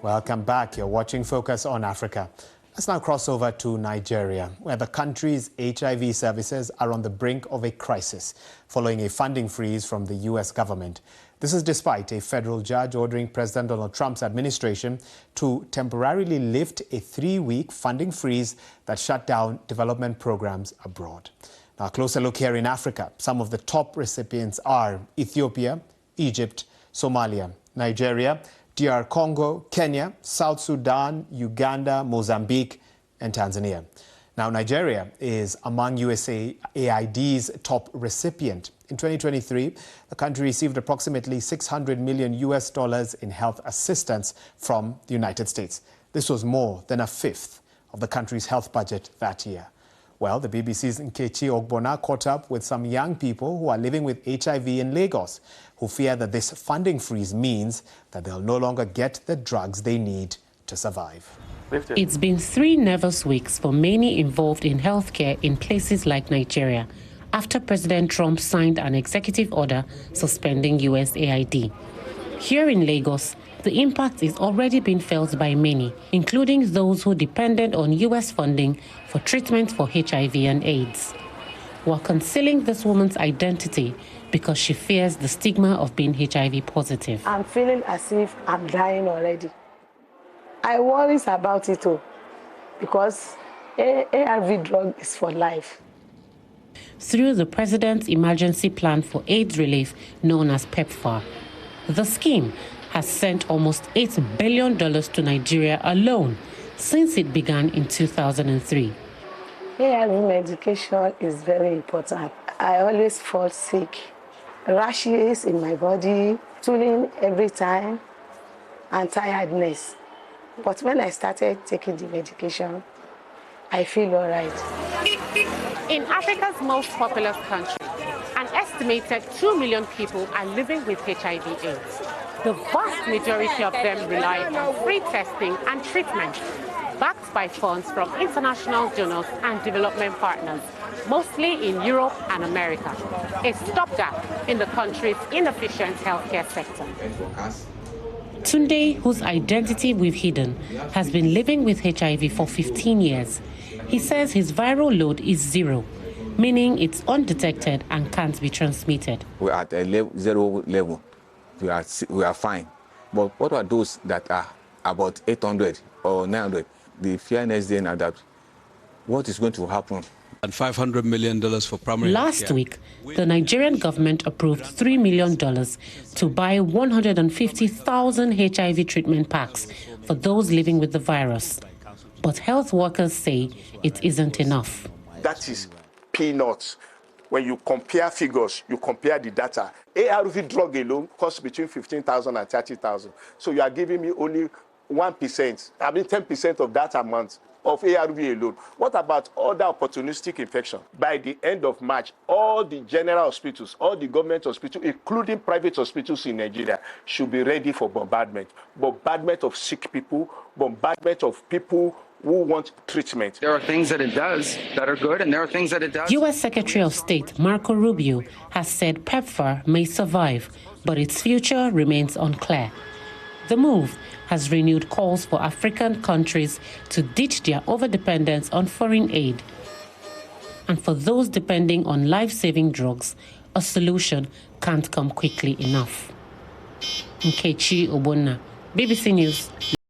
Welcome back. You're watching Focus on Africa. Let's now cross over to Nigeria, where the country's HIV services are on the brink of a crisis following a funding freeze from the U.S. government. This is despite a federal judge ordering President Donald Trump's administration to temporarily lift a 3-week funding freeze that shut down development programs abroad. Now, a closer look here in Africa. Some of the top recipients are Ethiopia, Egypt, Somalia, Nigeria, DR Congo, Kenya, South Sudan, Uganda, Mozambique, and Tanzania. Now, Nigeria is among USAID's top recipient. In 2023, the country received approximately $600 million in health assistance from the United States. This was more than a fifth of the country's health budget that year. Well, the BBC's Nkechi Ogbonna caught up with some young people who are living with HIV in Lagos, who fear that this funding freeze means that they'll no longer get the drugs they need to survive. It's been 3 nervous weeks for many involved in healthcare in places like Nigeria, after President Trump signed an executive order suspending USAID. Here in Lagos, the impact is already being felt by many, including those who depended on U.S. funding for treatment for HIV and AIDS. We're concealing this woman's identity because she fears the stigma of being HIV positive. I'm feeling as if I'm dying already. I worry about it too, because ARV drug is for life. Through the President's Emergency Plan for AIDS Relief, known as PEPFAR, the scheme has sent almost $8 billion to Nigeria alone since it began in 2003. ARV medication is very important. I always fall sick, rashes in my body, stooling every time, and tiredness. But when I started taking the medication, I feel all right. In Africa's most populous country, an estimated 2 million people are living with HIV/AIDS. The vast majority of them rely on free testing and treatment, backed by funds from international donors and development partners, mostly in Europe and America, a stopgap in the country's inefficient healthcare sector. Tunde, whose identity we've hidden, has been living with HIV for 15 years. He says his viral load is 0, meaning it's undetected and can't be transmitted. We're at a 0 level. We are fine. But what are those that are about 800 or 900? The fear next day now that what is going to happen? And $500 million for primary Last care. week, the Nigerian government approved $3 million to buy 150,000 HIV treatment packs for those living with the virus. But health workers say it isn't enough. That is peanuts. When you compare figures, you compare the data. ARV drug alone costs between 15,000 and 30,000. So you are giving me only 1%, 10% of that amount of ARV alone. What about other opportunistic infection? By the end of March, all the general hospitals, all the government hospitals, including private hospitals in Nigeria, should be ready for bombardment. Bombardment of sick people, bombardment of people who want treatment. There are things that it does that are good, and there are things that it does. U.S. Secretary of State Marco Rubio has said PEPFAR may survive, but its future remains unclear. The move has renewed calls for African countries to ditch their overdependence on foreign aid. And for those depending on life-saving drugs, a solution can't come quickly enough. Nkechi Ogbonna, BBC News.